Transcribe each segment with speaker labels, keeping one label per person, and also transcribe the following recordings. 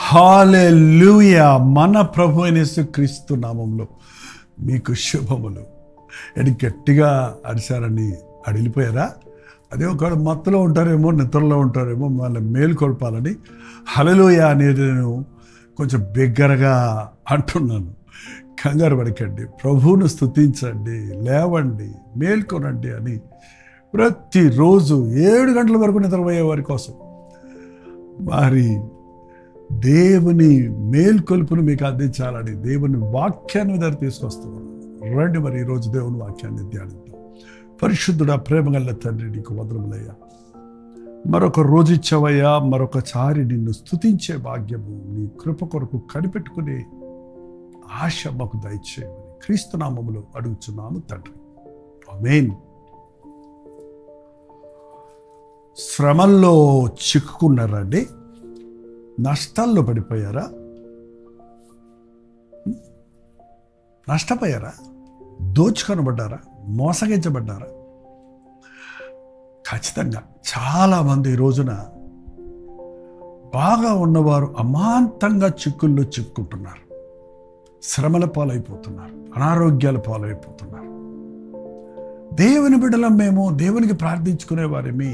Speaker 1: హల్లెలూయా. మన ప్రభు అయిన యేసుక్రీస్తు నామంలో మీకు శుభములు. గట్టిగా అరిశారని అడిగిపోయారా? అదే ఒకవేళ మత్తులో ఉంటారేమో, నిద్రలో ఉంటారేమో, మళ్ళీ మేలుకొల్పాలని హల్లెలూయా అనేది నేను కొంచెం బిగ్గరగా అంటున్నాను. కంగారు పడకండి, ప్రభువును స్తుతించండి, లేవండి, మేల్కొనండి అని ప్రతిరోజు 7 గంటల వరకు నిద్రపోయే వారి కోసం మరి దేవుని మేల్కొల్పును మీకు అందించాలని దేవుని వాక్యాన్ని మీద తీసుకొస్తున్నాను. రండి మరి ఈరోజు దేవుని వాక్యాన్ని ధ్యానిద్దాం. పరిశుద్ధుడా, ప్రేమగల తండ్రి, నీకు వందనములయ్యా. మరొక రోజు ఇచ్చావయ్యా, మరొకసారి నిన్ను స్తుతించే భాగ్యము నీ కృప కొరకు కనిపెట్టుకునే ఆశ మాకు దయచేయమని క్రీస్తు నామములో అడుగుచున్నాము తండ్రి, ఆమేన్. శ్రమల్లో చిక్కుకున్నారండి? నష్టాల్లో పడిపోయారా? నష్టపోయారా? దోచుకొనబడ్డారా? మోసగించబడ్డారా? ఖచ్చితంగా చాలామంది ఈ రోజున బాగా ఉన్నవారు అమాంతంగా చిక్కుల్లో చిక్కుంటున్నారు, శ్రమల పాలైపోతున్నారు, అనారోగ్యాల పాలైపోతున్నారు. దేవుని బిడ్డలం మేము, దేవునికి ప్రార్థించుకునేవారేమి,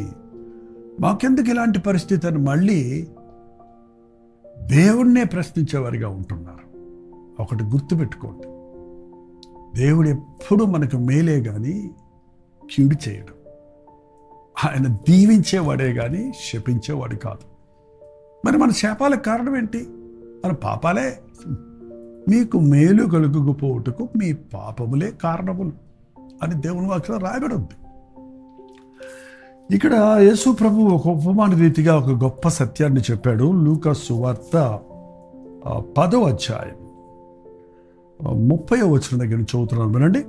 Speaker 1: మాకెందుకు ఇలాంటి పరిస్థితి అని మళ్ళీ దేవుణ్ణే ప్రశ్నించేవారిగా ఉంటున్నారు. ఒకటి గుర్తుపెట్టుకోండి, దేవుడు ఎప్పుడు మనకు మేలే కానీ కీడు చేయడం. ఆయన దీవించేవాడే కానీ శపించేవాడు కాదు. మరి మన శాపాలకు కారణం ఏంటి? మన పాపాలే. మీకు మేలు కలుగుకుపోవుటకు మీ పాపములే కారణములు అని దేవుని వాక్యంలో రాయబడి ఉంది. ఇక్కడ యేసు ప్రభు ఒక ఉపమాన రీతిగా ఒక గొప్ప సత్యాన్ని చెప్పాడు. లూకా సువార్త 10వ అధ్యాయం 30వ వచనం దగ్గర చదువుతున్నాను, వినండి.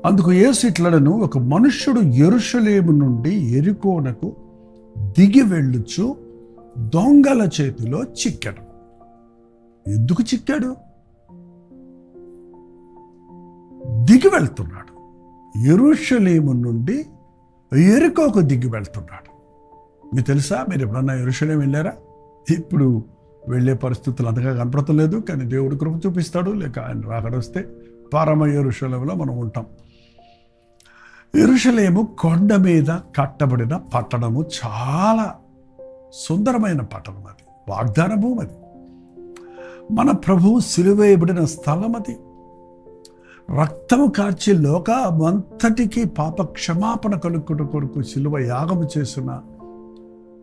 Speaker 1: అందుకు యేసు ఇట్లనెను, ఒక మనుష్యుడు యెరూషలేము నుండి యెరికోనకు దిగి వెళ్ళుచు దొంగల చేతిలో చిక్కాడు. ఎందుకు చిక్కాడు? దిగి వెళ్తున్నాడు. యెరూషలేము నుండి యెరికోకు దిగి వెళ్తున్నాడు. మీకు తెలుసా? మీరు ఎప్పుడన్నా యెరూషలేము వెళ్ళారా? ఇప్పుడు వెళ్ళే పరిస్థితులు అంతగా కనపడతలేదు, కానీ దేవుడు కృప చూపిస్తాడు. లేక ఆయన రాకడ వస్తే పరమ యెరూషలేములో మనం ఉంటాం. యెరూషలేము కొండ మీద కట్టబడిన పట్టణము, చాలా సుందరమైన పట్టణం. అది వాగ్దాన భూమి. అది మన ప్రభువు సిలువేయబడిన స్థలం. అది రక్తము కార్చి లోకమంతటికి పాప క్షమాపణ కలుగుట కొరకు సిలువ యాగము చేసిన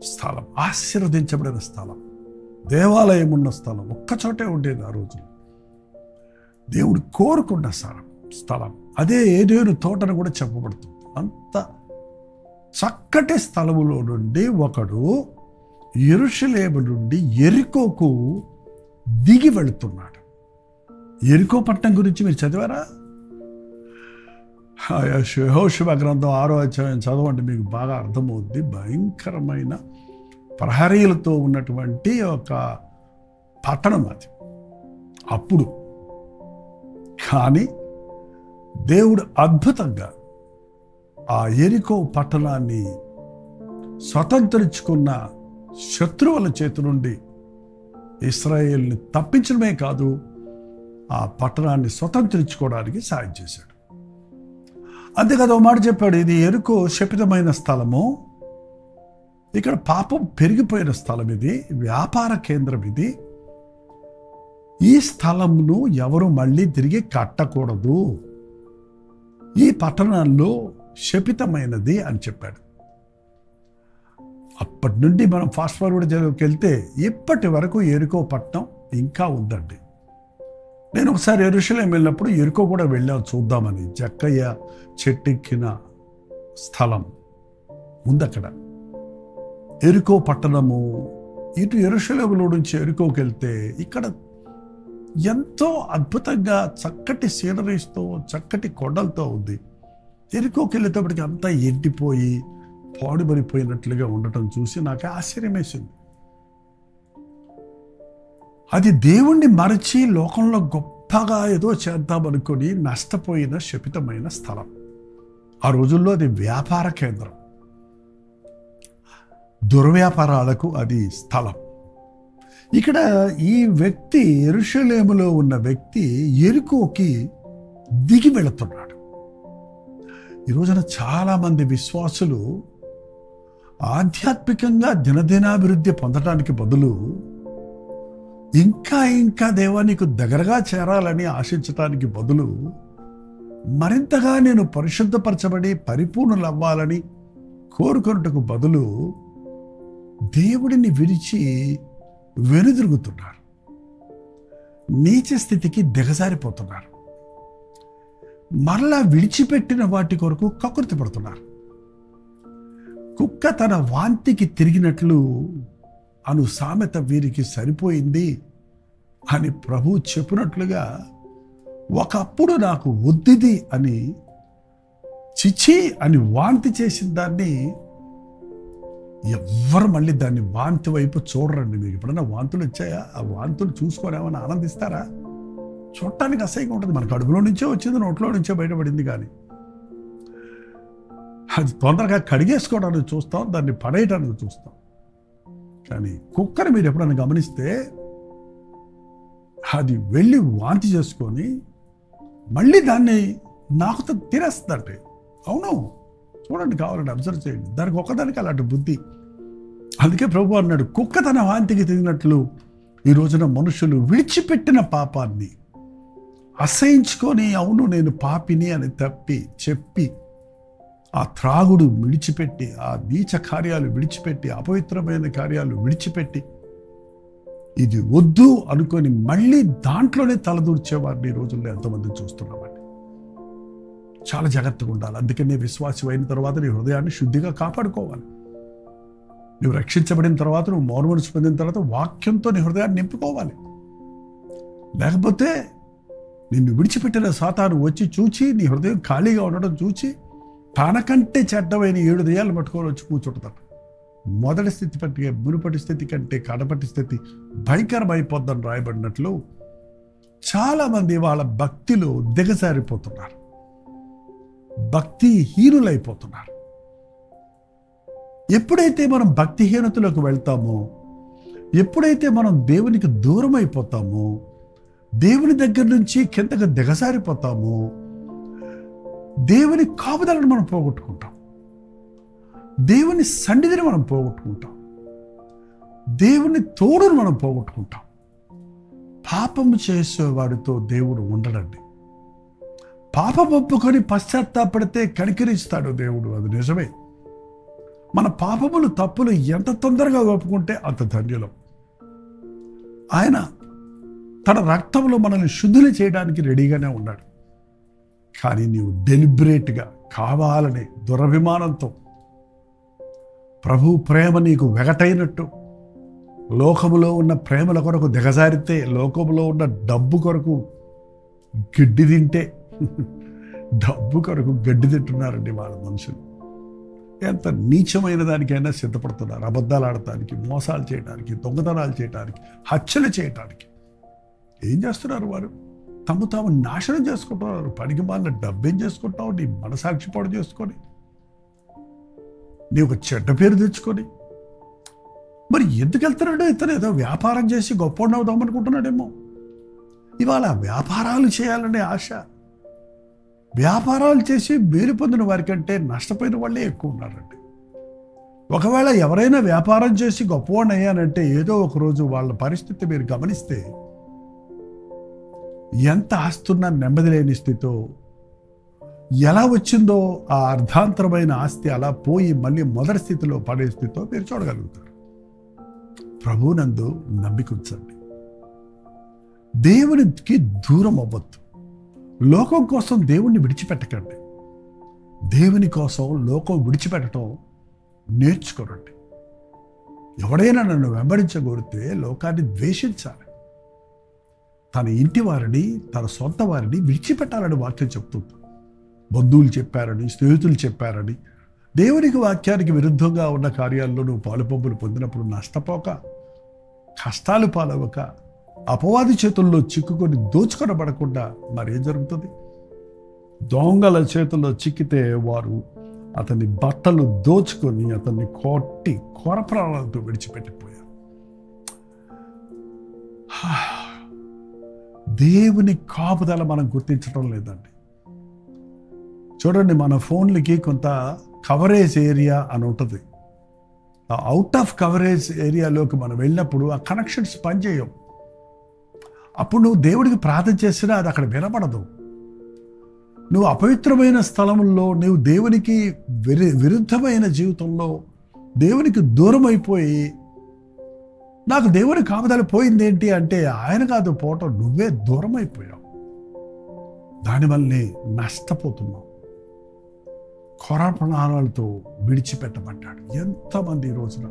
Speaker 1: స్థలం, ఆశీర్వదించబడిన స్థలం, దేవాలయం ఉన్న స్థలం ఒక్కచోటే ఉండేది ఆ రోజు. దేవుడు కోరుకున్న స్థలం అదే. ఏదేను తోటను కూడా చెప్పబడుతుంది. అంత చక్కటి స్థలములో నుండి ఒకడు యెరూషలేము నుండి యెరికోకు దిగి వెళుతున్నాడు. యెరికో పట్టణం గురించి మీరు చదివారా? యెహోషువ గ్రంథం 6వ అధ్యాయం చదవండి, మీకు బాగా అర్థమవుద్ది. భయంకరమైన ప్రహరీలతో ఉన్నటువంటి ఒక పట్టణం అది అప్పుడు. కానీ దేవుడు అద్భుతంగా ఆ యెరికో పట్టణాన్ని స్వతంత్రించుకున్న శత్రువుల చేతి నుండి ఇశ్రాయేలుని తప్పించడమే కాదు, ఆ పట్టణాన్ని స్వతంత్రించుకోవడానికి సాయం చేశాడు. అంతేకాదు ఒక మాట చెప్పాడు, ఇది యెరికో శపితమైన స్థలము, ఇక్కడ పాపం పెరిగిపోయిన స్థలం, ఇది వ్యాపార కేంద్రం, ఇది ఈ స్థలంను ఎవరు మళ్ళీ తిరిగి కట్టకూడదు, ఈ పట్టణంలో శపితమైనది అని చెప్పాడు. అప్పటి నుండి మనం ఫాస్ట్ ఫార్వర్డ్ చదువుకి వెళ్తే ఇప్పటి వరకు యెరికో పట్టణం ఇంకా ఉందండి. నేను ఒకసారి యెరూషలేము వెళ్ళినప్పుడు యెరికో కూడా వెళ్ళాను చూద్దామని. జక్కయ్య చెట్టెక్కిన స్థలం ఉంది అక్కడ. యెరికో పట్టణము ఇటు యెరూషలేములో నుంచి యెరికోకి వెళ్తే ఇక్కడ ఎంతో అద్భుతంగా చక్కటి సీనరీస్తో, చక్కటి కొండలతో ఉంది. యెరికోకి వెళ్ళేటప్పటికి అంతా ఎండిపోయి పాడుబడిపోయినట్లుగా ఉండటం చూసి నాకు ఆశ్చర్యం వేసింది. అది దేవుణ్ణి మరచి లోకంలో గొప్పగా ఏదో చేద్దామనుకొని నష్టపోయిన శపితమైన స్థలం. ఆ రోజుల్లో అది వ్యాపార కేంద్రం, దుర్వ్యాపారాలకు అది స్థలం. ఇక్కడ ఈ వ్యక్తి, యెరూషలేములో ఉన్న వ్యక్తి యెరికోకి దిగి వెళుతున్నాడు. ఈ రోజున చాలామంది విశ్వాసులు ఆధ్యాత్మికంగా దినదినాభివృద్ధి పొందడానికి బదులు ఇంకా దేవా నీకు దగ్గరగా చేరాలని ఆశించటానికి బదులు మరింతగా నేను పరిశుద్ధపరచబడి పరిపూర్ణులు అవ్వాలని కోరుకున్నట్టుకు బదులు దేవుడిని విడిచి వెనుదిరుగుతున్నారు. నీచ స్థితికి దిగజారిపోతున్నారు. మరలా విడిచిపెట్టిన వాటి కొరకు కకృతి పడుతున్నారు. కుక్క తన వాంతికి తిరిగినట్లు అను సామెత వీరికి సరిపోయింది అని ప్రభు చెప్పినట్లుగా ఒకప్పుడు నాకు వద్దిది అని చిచి అని వాంతి చేసిన దాన్ని ఎవ్వరు మళ్ళీ దాన్ని వాంతి వైపు చూడరండి. మీకు ఎప్పుడన్నా వాంతులు వచ్చాయా? ఆ వాంతులు చూసుకొని ఏమైనా ఆనందిస్తారా? చూడటానికి అసహ్యంగా ఉంటుంది. మన కడుపులో నుంచే వచ్చింది, నోట్లో నుంచే బయటపడింది. కానీ అది తొందరగా కడిగేసుకోవడానికి చూస్తాం, దాన్ని పడేయడానికి చూస్తాం. కానీ కుక్కని మీరు ఎప్పుడైనా గమనిస్తే అది వెళ్ళి వాంతి చేసుకొని మళ్ళీ దాన్ని నాకు తినేస్తుందంటే, అవును చూడండి, కావాలంటే అబ్జర్వ్ చేయండి. దానికి ఒక్కదానికి అలాంటి బుద్ధి. అందుకే ప్రభు అన్నాడు, కుక్క తన వాంతికి తిరిగినట్లు ఈ రోజున మనుషులు విడిచిపెట్టిన పాపాన్ని అసహించుకొని అవును నేను పాపిని అని చెప్పి ఆ త్రాగుడు విడిచిపెట్టి, ఆ నీచ కార్యాలు విడిచిపెట్టి, అపవిత్రమైన కార్యాలు విడిచిపెట్టి ఇది వద్దు అనుకొని మళ్ళీ దాంట్లోనే తలదూర్చేవారిని ఈ రోజుల్లో ఎంతమంది చూస్తున్నామండి. చాలా జాగ్రత్తగా ఉండాలి. అందుకనే విశ్వాసం అయిన తర్వాత నీ హృదయాన్ని శుద్ధిగా కాపాడుకోవాలి. నువ్వు రక్షించబడిన తర్వాత, నువ్వు మారుమనసు పొందిన తర్వాత వాక్యంతో నీ హృదయాన్ని నింపుకోవాలి. లేకపోతే నిన్ను విడిచిపెట్టిన సాతాను వచ్చి చూచి, నీ హృదయం ఖాళీగా ఉండడం చూచి తనకంటే చెడ్డమైన 7 దయ్యాలు పట్టుకొని వచ్చి కూర్చుంటాడు. మొదటి స్థితి కంటే, మునుపటి స్థితి కంటే కడపటి స్థితి భయంకరమైపోద్దని రాయబడినట్లు చాలామంది వాళ్ళ భక్తిలో దిగజారిపోతున్నారు, భక్తిహీనులైపోతున్నారు. ఎప్పుడైతే మనం భక్తిహీనతలోకి వెళ్తామో, ఎప్పుడైతే మనం దేవునికి దూరం అయిపోతామో, దేవుని దగ్గర నుంచి కిందకు దిగజారిపోతామో, దేవుని కాపుదలను మనం పోగొట్టుకుంటాం, దేవుని సన్నిధిని మనం పోగొట్టుకుంటాం, దేవుని తోడును మనం పోగొట్టుకుంటాం. పాపము చేసేవాడితో దేవుడు ఉండడండి. పాపం ఒప్పుకొని పశ్చాత్తాపడితే కనికరిస్తాడు దేవుడు, అది నిజమే. మన పాపములు తప్పులు ఎంత తొందరగా ఒప్పుకుంటే అంత ధన్యులం. ఆయన తన రక్తంలో మనల్ని శుద్ధులు చేయడానికి రెడీగానే ఉన్నాడు. కానీ నీవు డెలిబరేట్గా కావాలని దురభిమానంతో ప్రభు ప్రేమ నీకు వెగటైనట్టు లోకములో ఉన్న ప్రేమల కొరకు దిగజారితే, లోకములో ఉన్న డబ్బు కొరకు గడ్డి తింటే, డబ్బు కొరకు గడ్డి తింటున్నారండి వాళ్ళ మనుషులు. ఎంత నీచమైన దానికైనా సిద్ధపడుతున్నారు. అబద్ధాలు ఆడటానికి, మోసాలు చేయడానికి, దొంగతనాలు చేయడానికి, హత్యలు చేయటానికి. ఏం చేస్తున్నారు వారు? తాము నాశనం చేసుకుంటున్నారు. పనికి మాలిన డబ్బేం చేసుకుంటావు? నీ మనసాక్షి పాడు చేసుకొని, నీ ఒక చెడ్డ పేరు తెచ్చుకొని. మరి ఎందుకు వెళ్తున్నాడో? ఇతను ఏదో వ్యాపారం చేసి గొప్పవాడిని అవుదాం అనుకుంటున్నాడేమో. ఇవాళ వ్యాపారాలు చేయాలనే ఆశ, వ్యాపారాలు చేసి మేలు పొందిన వారికంటే నష్టపోయిన వాళ్ళే ఎక్కువ ఉన్నారండి. ఒకవేళ ఎవరైనా వ్యాపారం చేసి గొప్పవాడిని అయ్యానంటే ఏదో ఒకరోజు వాళ్ళ పరిస్థితి మీరు గమనిస్తే ఎంత ఆస్తున్నా నెమ్మది లేని స్థితితో, ఎలా వచ్చిందో ఆ అర్ధాంతరమైన ఆస్తి అలా పోయి మళ్ళీ మొదటి స్థితిలో పడే స్థితితో మీరు చూడగలుగుతారు. ప్రభునందు నమ్మిక ఉంచండి. దేవునికి దూరం అవ్వద్దు. లోకం కోసం దేవుణ్ణి విడిచిపెట్టకండి. దేవుని కోసం లోకం విడిచిపెట్టడం నేర్చుకోరండి. ఎవడైనా నన్ను వెంబడించగోరితే లోకాన్ని ద్వేషించాలి. తన ఇంటి వారిని, తన సొంత వారిని విడిచిపెట్టాలని వాక్యం చెప్తుంది. బంధువులు చెప్పారని, స్నేహితులు చెప్పారని, దేవునికి వాక్యానికి విరుద్ధంగా ఉన్న కార్యాల్లో నువ్వు పాలుపంపులు పొందినప్పుడు నష్టపోక, కష్టాలు పాలవక, అపవాది చేతుల్లో చిక్కుకొని దోచుకొనబడకుండా మరేం జరుగుతుంది? దొంగల చేతుల్లో చిక్కితే వారు అతని బట్టలు దోచుకొని అతన్ని కొట్టి కొరప్రాణాలతో విడిచిపెట్టిపోయారు. దేవుని కాపుదల మనం గుర్తించడం లేదండి. చూడండి, మన ఫోన్లకి కొంత కవరేజ్ ఏరియా అని ఉంటుంది. ఆ అవుట్ ఆఫ్ కవరేజ్ ఏరియాలోకి మనం వెళ్ళినప్పుడు ఆ కనెక్షన్స్ పనిచేయవు. అప్పుడు నువ్వు దేవుడికి ప్రార్థన చేసినా అది అక్కడ వినపడదు. నువ్వు అపవిత్రమైన స్థలంలో, నువ్వు దేవునికి విరుద్ధమైన జీవితంలో దేవునికి దూరం అయిపోయి, నాకు దేవుని కాపుదల పోయింది ఏంటి అంటే, ఆయన కాదు పోవటం, నువ్వే దూరం అయిపోయావు. దానివల్లనే నష్టపోతున్నావు. కొరప్రాణాలతో విడిచిపెట్టబడ్డాడు. ఎంతమంది ఈ రోజున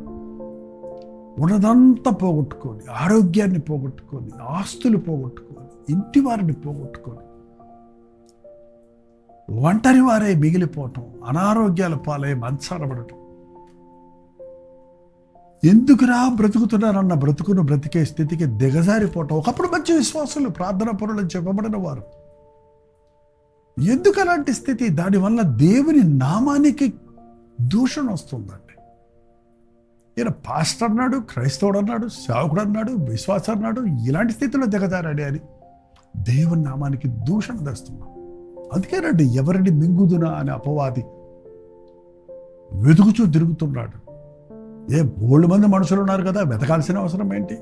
Speaker 1: ఉన్నదంతా పోగొట్టుకొని, ఆరోగ్యాన్ని పోగొట్టుకొని, ఆస్తులు పోగొట్టుకొని, ఇంటి వారిని పోగొట్టుకొని, ఒంటరి వారే మిగిలిపోవటం, అనారోగ్యాల పాలై మంచారబడటం. ఎందుకురా బ్రతుకుతున్నారన్న బ్రతుకును బ్రతికే స్థితికి దిగజారిపోవటం. ఒకప్పుడు మంచి విశ్వాసులు, ప్రార్థన పరులు చెప్పబడిన వారు. ఎందుకు అలాంటి స్థితి? దానివల్ల దేవుని నామానికి దూషణ వస్తుందండి. ఈయన పాస్టర్ అన్నాడు, క్రైస్తవుడు అన్నాడు, సేవకుడు అన్నాడు, విశ్వాసం అన్నాడు, ఇలాంటి స్థితిలో దిగజారాడే అని దేవుని నామానికి దూషణ తెస్తున్నాం. అందుకేనండి ఎవరిని మింగుదునా అనే అపవాది వెతుకుచూ తిరుగుతున్నాడు. బోల్డ్ మంది మనుషులు ఉన్నారు కదా, వెతకాల్సిన అవసరం ఏంటి?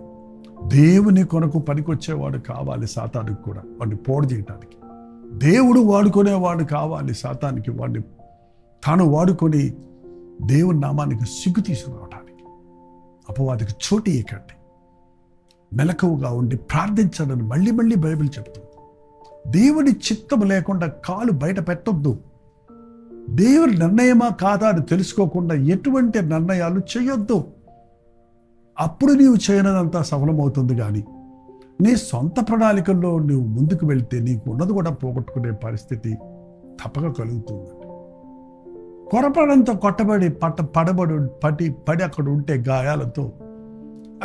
Speaker 1: దేవుని కొరకు పనికొచ్చేవాడు కావాలి సాతానికి కూడా, వాడిని పోడు చేయటానికి. దేవుడు వాడుకునేవాడు కావాలి సాతానికి, వాడిని తాను వాడుకొని దేవుని నామానికి సిగ్గు తీసుకురావడానికి. అపవాదికి చోటు ఇవ్వకండి. మెలకువగా ఉండి ప్రార్థించడని మళ్ళీ మళ్ళీ బైబిల్ చెప్తుంది. దేవుని చిత్తం లేకుండా కాలు బయట పెట్టొద్దు. దేవుని నిర్ణయమా కాదా అని తెలుసుకోకుండా ఎటువంటి నిర్ణయాలు చేయొద్దు. అప్పుడు నీవు చేయనదంతా సఫలమవుతుంది. కానీ నీ సొంత ప్రణాళికల్లో నువ్వు ముందుకు వెళ్తే నీకు ఉన్నది కూడా పోగొట్టుకునే పరిస్థితి తప్పక కలుగుతుంది. కొరపడంతో కొట్టబడి పడి అక్కడ ఉంటే గాయాలతో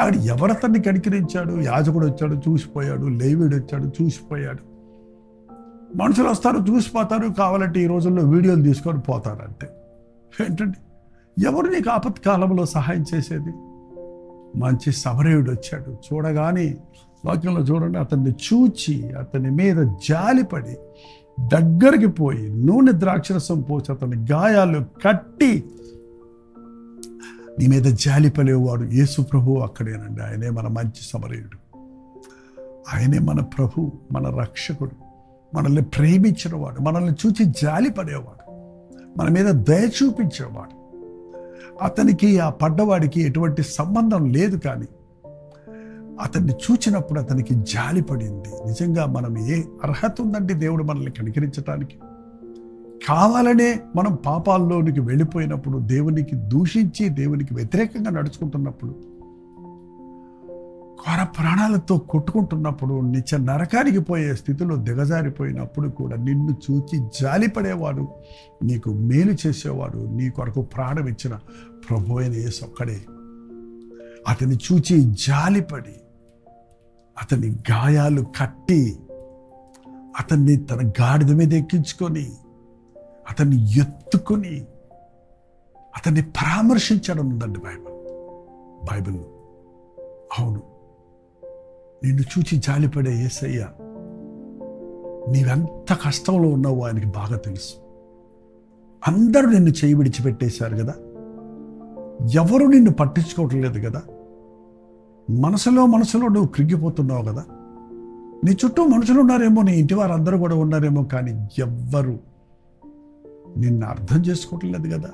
Speaker 1: ఆవిడ ఎవరతన్ని కనికరించాడు? యాజకుడు వచ్చాడు చూసిపోయాడు, లేవీడు వచ్చాడు చూసిపోయాడు. మనుషులు వస్తారు చూసిపోతారు, కావాలంటే ఈ రోజుల్లో వీడియోలు తీసుకొని పోతారు అంతే. ఏంటండి, ఎవరు నీకు ఆపత్కాలంలో సహాయం చేసేది? మంచి సమరయుడు వచ్చాడు. చూడగానే వాక్యంలో చూడండి, అతన్ని చూచి అతని మీద జాలిపడి దగ్గరికి పోయి నూనె ద్రాక్షరసం పోసి అతని గాయాలు కట్టి, నీ మీద జాలిపడేవాడు యేసు ప్రభు అక్కడేనండి. ఆయనే మన మంచి సమరయుడు. ఆయనే మన ప్రభు, మన రక్షకుడు, మనల్ని ప్రేమించినవాడు, మనల్ని చూచి జాలిపడేవాడు, మన మీద దయ చూపించేవాడు. అతనికి ఆ పడ్డవాడికి ఎటువంటి సంబంధం లేదు, కానీ అతన్ని చూచినప్పుడు అతనికి జాలిపడింది. నిజంగా మనం ఏ అర్హత ఉందండి దేవుడు మనల్ని కనికరించడానికి? కావాలనే మనం పాపాల్లోనికి వెళ్ళిపోయినప్పుడు, దేవునికి దూషించి దేవునికి వ్యతిరేకంగా నడుచుకుంటున్నప్పుడు, కొర ప్రాణాలతో కొట్టుకుంటున్నప్పుడు, నిత్య నరకానికి పోయే స్థితిలో దిగజారిపోయినప్పుడు కూడా నిన్ను చూచి జాలిపడేవాడు, నీకు మేలు చేసేవాడు, నీ కొరకు ప్రాణం ఇచ్చిన ప్రభు అయిన యేసు ఒక్కడే. అతన్ని చూచి జాలిపడి అతని గాయాలు కట్టి అతన్ని తన గాడిద మీద ఎక్కించుకొని అతన్ని ఎత్తుకొని అతన్ని పరామర్శించడం ఉందండి బైబిల్లో. అవును, నిన్ను చూచి జాలిపడే యేసయ్య, నీవెంత కష్టంలో ఉన్నావో ఆయనకి బాగా తెలుసు. అందరూ నిన్ను చేయి విడిచిపెట్టేశారు కదా, ఎవరు నిన్ను పట్టించుకోవటం లేదు కదా, మనసులో నువ్వు కృంగిపోతున్నావు కదా. నీ చుట్టూ మనుషులు ఉన్నారేమో, నీ ఇంటి వారు అందరూ కూడా ఉన్నారేమో, కానీ ఎవ్వరు నిన్ను అర్థం చేసుకోవటం లేదు కదా.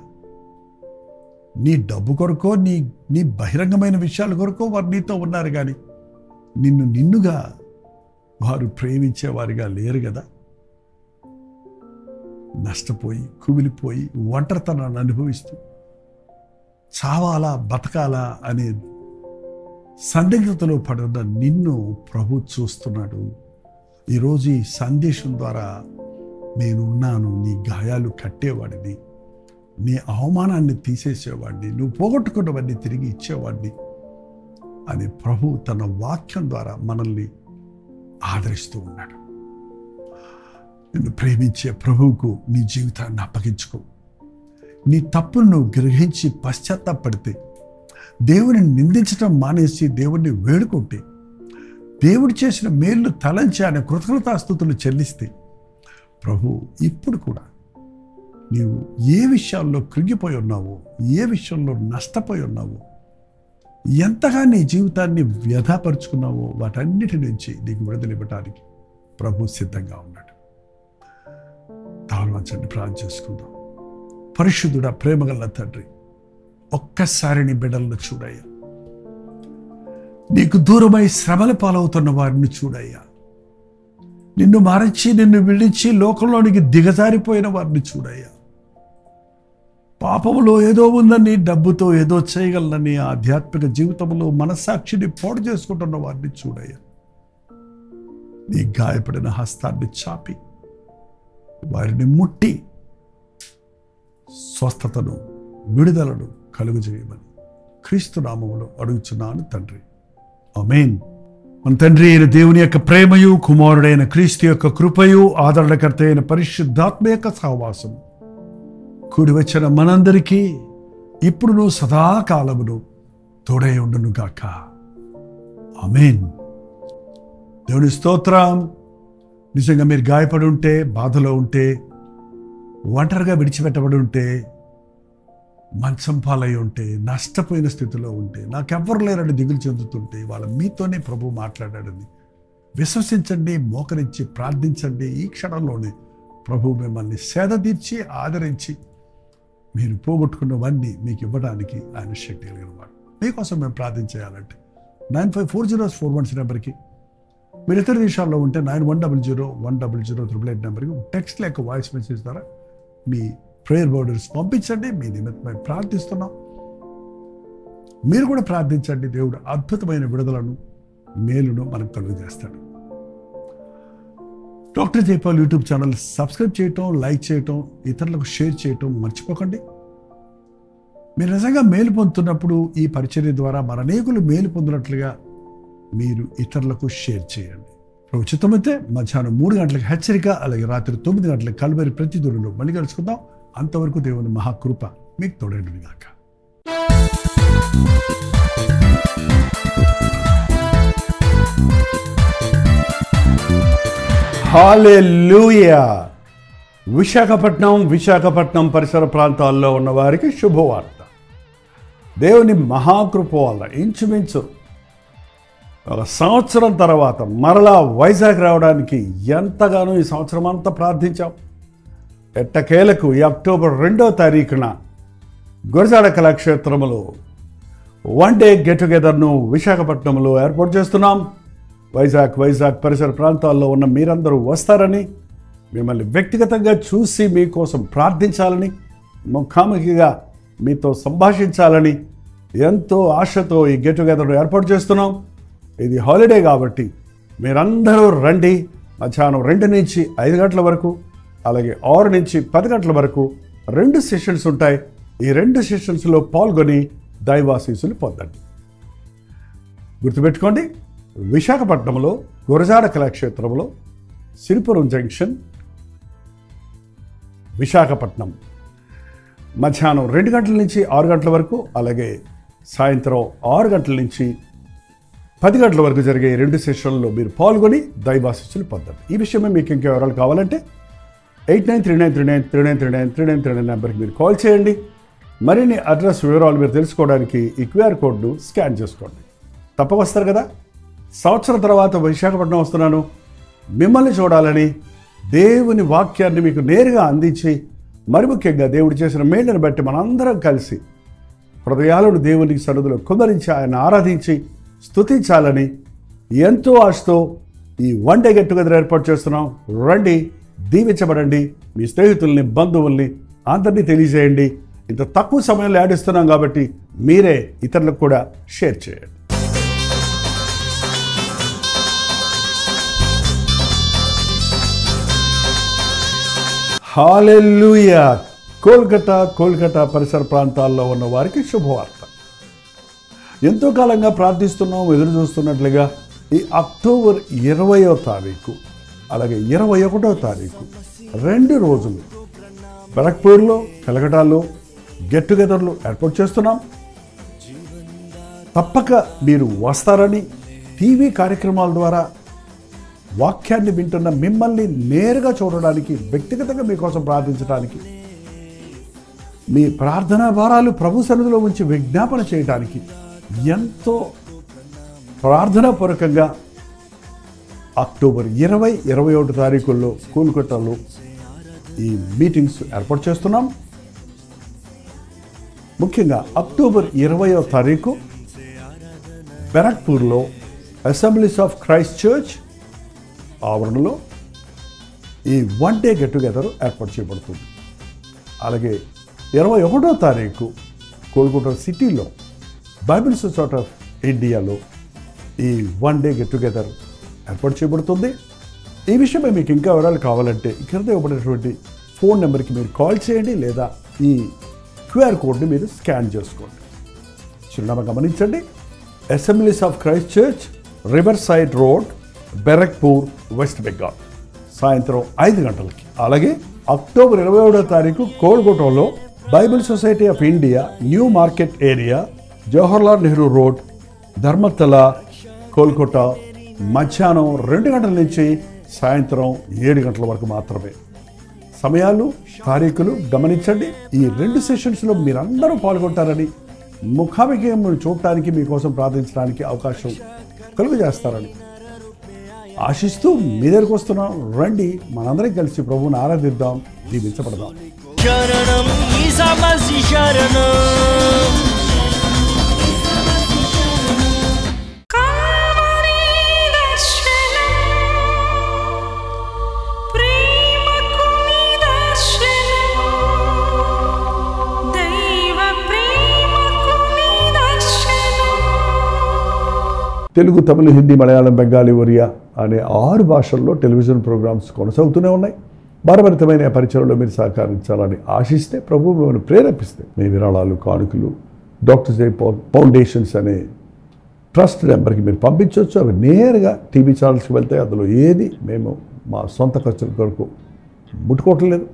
Speaker 1: నీ డబ్బు కొరకో, నీ బహిరంగమైన విషయాల కొరకో వారు నీతో ఉన్నారు, కానీ నిన్నుగా వారు ప్రేమించేవారిగా లేరు కదా. నష్టపోయి కుమిలిపోయి ఒంటరితనాన్ని అనుభవిస్తూ చావాలా బతకాలా అనే సందిగ్ధతలో పడున్న నిన్ను ప్రభు చూస్తున్నాడు. ఈరోజు ఈ సందేశం ద్వారా నేనున్నాను, నీ గాయాలు కట్టేవాడిని, నీ అవమానాన్ని తీసేసేవాడిని, నువ్వు పోగొట్టుకున్నవన్నీ తిరిగి ఇచ్చేవాడిని అని ప్రభు తన వాక్యం ద్వారా మనల్ని ఆదరిస్తూ ఉన్నాడు. నిన్ను ప్రేమించే ప్రభువుకు నీ జీవితాన్ని అప్పగించుకో. నీ తప్పును నువ్వు గ్రహించి పశ్చాత్తాపడితే, దేవుని నిందించడం మానేసి దేవుణ్ణి వేడుకుంటే, దేవుడు చేసిన మేలు తలంచి ఆయన కృతజ్ఞతాస్తుతులు చెల్లిస్తే ప్రభు ఇప్పుడు కూడా నీవు ఏ విషయాల్లో కృంగిపోయి ఉన్నావో, ఏ విషయంలో నష్టపోయి ఉన్నావో, ఎంతగా నీ జీవితాన్ని వ్యధపరుచుకున్నావో వాటన్నిటి నుంచి నీకు విడుదలివ్వటానికి ప్రభు సిద్ధంగా ఉన్నాడు. తాళవంచండి, ప్రార్థన చేసుకుందాం. పరిశుద్ధుడా, ప్రేమగల తండ్రి, ఒక్కసారి నీ బిడ్డలను చూడయ్యా. నీకు దూరమై శ్రమల పాలవుతున్న వారిని చూడయ్యా. నిన్ను మరచి, నిన్ను విడిచి లోకంలోనికి దిగజారిపోయిన వారిని చూడయ్యా. పాపములో ఏదో ఉందని, డబ్బుతో ఏదో చేయగలనని ఆధ్యాత్మిక జీవితంలో మనస్సాక్షిని పాడు చేసుకుంటున్న వారిని చూడయ్యా. నీ గాయపడిన హస్తాన్ని చాపి వారిని ముట్టి స్వస్థతను, విడుదలను కలుగజేయమని క్రీస్తు నామములో అడుగుచున్నాను తండ్రి. ఆమేన్. మన తండ్రి అయిన దేవుని యొక్క ప్రేమయు, కుమారుడైన క్రీస్తు యొక్క కృపయు, ఆదరణకర్త అయిన పరిశుద్ధాత్మ యొక్క సహవాసము కూడి వచ్చిన మనందరికీ ఇప్పుడును సదాకాలమును తోడై ఉండును గాక. ఆమేన్. దేవుని స్తోత్రం. నిజంగా మీరు గాయపడి ఉంటే, బాధలో ఉంటే, ఒంటరిగా విడిచిపెట్టబడి ఉంటే, మంచం పాలై ఉంటే, నష్టపోయిన స్థితిలో ఉంటే, నాకెవ్వరు లేరని దిగులు చెందుతుంటే, వాళ్ళ మీతోనే ప్రభు మాట్లాడాడని విశ్వసించండి, మోకరించి ప్రార్థించండి. ఈ క్షణంలోనే ప్రభు మిమ్మల్ని సేద తీర్చి ఆదరించి మీరు పోగొట్టుకున్నవన్నీ మీకు ఇవ్వడానికి ఆయన శక్తి కలిగిన వాడు. మీకోసం మేము ప్రార్థన చేయాలంటే 954041 నెంబర్కి, మీరు ఇతర దేశాల్లో ఉంటే 91001008 నెంబర్కి టెక్స్ట్ లేక వాయిస్ మెసేజ్ ద్వారా మీ ప్రేయర్ బోర్డర్స్ పంపించండి. మీ నిమిత్తమై ప్రార్థిస్తున్నాం. మీరు కూడా ప్రార్థించండి. దేవుడు అద్భుతమైన విడుదలను, మేలును మనకు కలుగజేస్తాడు. Doctor Jaipal YouTube channel subscribe చేయటం, లైక్ చేయటం, ఇతరులకు షేర్ చేయటం మర్చిపోకండి. మీరు నిజంగా మేలు పొందుతున్నప్పుడు ఈ పరిచర్య ద్వారా మన అనేకులు మేలు పొందినట్లుగా మీరు ఇతరులకు షేర్ చేయండి. ఉచితమైతే మధ్యాహ్నం 3 గంటలకు హెచ్చరిక, అలాగే రాత్రి 9 గంటలకు కల్వరి ప్రతిదూరులో మళ్ళీ కలుసుకుందాం. అంతవరకు దేవుని మహాకృప మీకు తోడైనది గాక. హల్లెలూయా. విశాఖపట్నం పరిసర ప్రాంతాల్లో ఉన్న వారికి శుభవార్త. దేవుని మహాకృప వల్ల ఇంచుమించు 1 సంవత్సరం తర్వాత మరలా వైజాగ్ రావడానికి ఎంతగానో ఈ సంవత్సరం అంతా ప్రార్థించాం. ఎట్టకేలకు ఈ అక్టోబర్ 2వ తారీఖున గురజాడ కళాక్షేత్రంలో 1 డే గెట్ టుగెదర్ను విశాఖపట్నంలో ఏర్పాటు చేస్తున్నాం. వైజాగ్ పరిసర ప్రాంతాల్లో ఉన్న మీరందరూ వస్తారని, మిమ్మల్ని వ్యక్తిగతంగా చూసి మీకోసం ప్రార్థించాలని, ముఖాముఖిగా మీతో సంభాషించాలని ఎంతో ఆశతో ఈ గెట్ టుగెదర్ను ఏర్పాటు చేస్తున్నాం. ఇది హాలిడే కాబట్టి మీరందరూ రండి. మధ్యాహ్నం 2 నుంచి 5 గంటల వరకు, అలాగే 6 నుంచి 10 గంటల వరకు 2 సెషన్స్ ఉంటాయి. ఈ 2 సెషన్స్లో పాల్గొని దైవాశీస్సులు పొందండి. గుర్తుపెట్టుకోండి, విశాఖపట్నంలో గురజాడ కళాక్షేత్రంలో సిరిపురం జంక్షన్, విశాఖపట్నం, మధ్యాహ్నం 2 గంటల నుంచి 6 గంటల వరకు, అలాగే సాయంత్రం 6 గంటల నుంచి 10 గంటల వరకు జరిగే 2 సెషన్లో మీరు పాల్గొని దైవాశీస్సులు పొందండి. ఈ విషయమే మీకు ఇంకా వివరాలు కావాలంటే 8939393939 నెంబర్కి మీరు కాల్ చేయండి. మరిన్ని అడ్రస్ వివరాలు మీరు తెలుసుకోవడానికి ఈ QR కోడ్ను స్కాన్ చేసుకోండి. తప్పక వస్తారు కదా. సంవత్సరం తర్వాత విశాఖపట్నం వస్తున్నాను, మిమ్మల్ని చూడాలని, దేవుని వాక్యాన్ని మీకు నేరుగా అందించి, మరి ముఖ్యంగా దేవుడు చేసిన మేళ్ళను బట్టి మనందరం కలిసి హృదయాలను దేవునికి సన్నిధిలో కుమరించి ఆయన ఆరాధించి స్తుతించాలని ఎంతో ఆశతో ఈ 1 డే గెట్ టుగెదర్ ఏర్పాటు చేస్తున్నాం. రండి, దీవించబడండి. మీ స్నేహితుల్ని, బంధువుల్ని అందరినీ తెలియజేయండి. ఇంత తక్కువ సమయంలో యాడిస్తున్నాం కాబట్టి మీరే ఇతరులకు కూడా షేర్ చేయండి. హల్లెలూయా. కోల్కతా పరిసర ప్రాంతాల్లో ఉన్న వారికి శుభవార్త. ఎంతో కాలంగా ప్రార్థిస్తున్నాం, ఎదురు చూస్తున్నట్లుగా ఈ అక్టోబర్ 20వ తారీఖు, అలాగే 21వ తారీఖు 2 రోజులు బరక్పూర్లో, కలకటాలో గెట్ టుగెదర్లు ఏర్పాటు చేస్తున్నాం. తప్పక మీరు వస్తారని టీవీ కార్యక్రమాల ద్వారా వాక్యాన్ని వింటున్న మిమ్మల్ని నేరుగా చూడడానికి, వ్యక్తిగతంగా మీకోసం ప్రార్థించడానికి, మీ ప్రార్థనా భారాలు ప్రభు సన్నిధిలో ఉంచి విజ్ఞాపన చేయడానికి ఎంతో ప్రార్థనాపూర్వకంగా అక్టోబర్ 20, 21 తారీఖుల్లో కోల్కతాలో ఈ మీటింగ్స్ ఏర్పాటు చేస్తున్నాం. ముఖ్యంగా అక్టోబర్ 20వ తారీఖు బెరక్పూర్లో అసెంబ్లీస్ ఆఫ్ క్రైస్ట్ చర్చ్ ఆవరణలో ఈ 1 డే గెట్ టుగెదర్ ఏర్పాటు చేయబడుతుంది. అలాగే 21వ తారీఖు కోల్కతా సిటీలో బైబిల్ సొసైటీ ఆఫ్ ఇండియాలో ఈ 1 డే గెట్ టుగెదర్ ఏర్పాటు చేయబడుతుంది. ఈ విషయమై మీకు ఇంకా వివరాలు కావాలంటే ఇక్కడ ఇవ్వబడినటువంటి ఫోన్ నెంబర్కి మీరు కాల్ చేయండి, లేదా ఈ QR కోడ్ని మీరు స్కాన్ చేసుకోండి. చిరునామా గమనించండి. Assemblies of Christ church, river side road, Barrackpore, West Bengal, సాయంత్రం 5 గంటలకి. అలాగే అక్టోబర్ 21వ తారీఖు కోల్కతాలో Bible society of India, new market area, Jawaharlal Nehru road, Dharmatala, Kolkata, మధ్యాహ్నం 2 గంటల నుంచి సాయంత్రం 7 గంటల వరకు మాత్రమే. సమయాలు, తారీఖులు గమనించండి. ఈ 2 సెషన్స్లో మీరందరూ పాల్గొంటారని, ముఖాముఖిని చూడటానికి, మీకోసం ప్రార్థించడానికి అవకాశం కలుగజేస్తారని ఆశిస్తూ మీ దగ్గరకు వస్తున్నాం. రండి, మనందరం కలిసి ప్రభువుని ఆరాధిద్దాం, దీవించబడదాం.
Speaker 2: శరణం ఈసా మసీహ్ శరణం.
Speaker 1: తెలుగు, తమిళ, హిందీ, మలయాళం, బెంగాలీ, ఒరియా అనే 6 భాషల్లో టెలివిజన్ ప్రోగ్రామ్స్ కొనసాగుతూనే ఉన్నాయి. భారభరితమైన పరిచయంలో మీరు సహకరించాలని ఆశిస్తే, ప్రభు మిమ్మల్ని ప్రేరేపిస్తే మీ విరాళాలు, కానుకలు డాక్టర్ జై ఫౌండేషన్స్ అనే ట్రస్ట్ నెంబర్కి మీరు పంపించవచ్చు. అవి నేరుగా టీవీ ఛానల్స్కి వెళ్తాయి. అందులో ఏది మేము మా సొంత ఖర్చుల కొరకు ముట్టుకోవటం లేదు,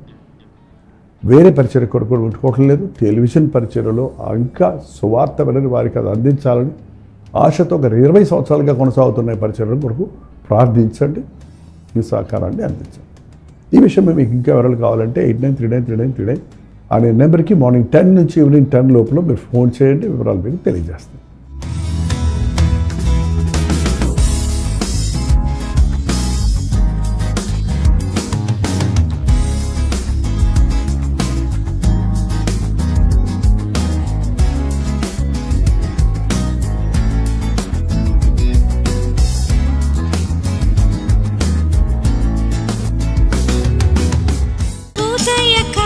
Speaker 1: వేరే పరిచయ కొరకు ముట్టుకోవటం లేదు. టెలివిజన్ పరిచయలో ఇంకా సువార్త వినని వారికి అది అందించాలని ఆశతో ఒక 20 సంవత్సరాలుగా కొనసాగుతున్న పరిచయం కొరకు ప్రార్థించండి, మీ సహకారాన్ని అందించండి. ఈ విషయం మీకు ఇంకా వివరాలు కావాలంటే 89393939 అనే నెంబర్కి మార్నింగ్ 10 నుంచి ఈవినింగ్ 10 లోపల మీరు ఫోన్ చేయండి, వివరాలు మీకు తెలియజేస్తాం.
Speaker 3: ఉదయకాల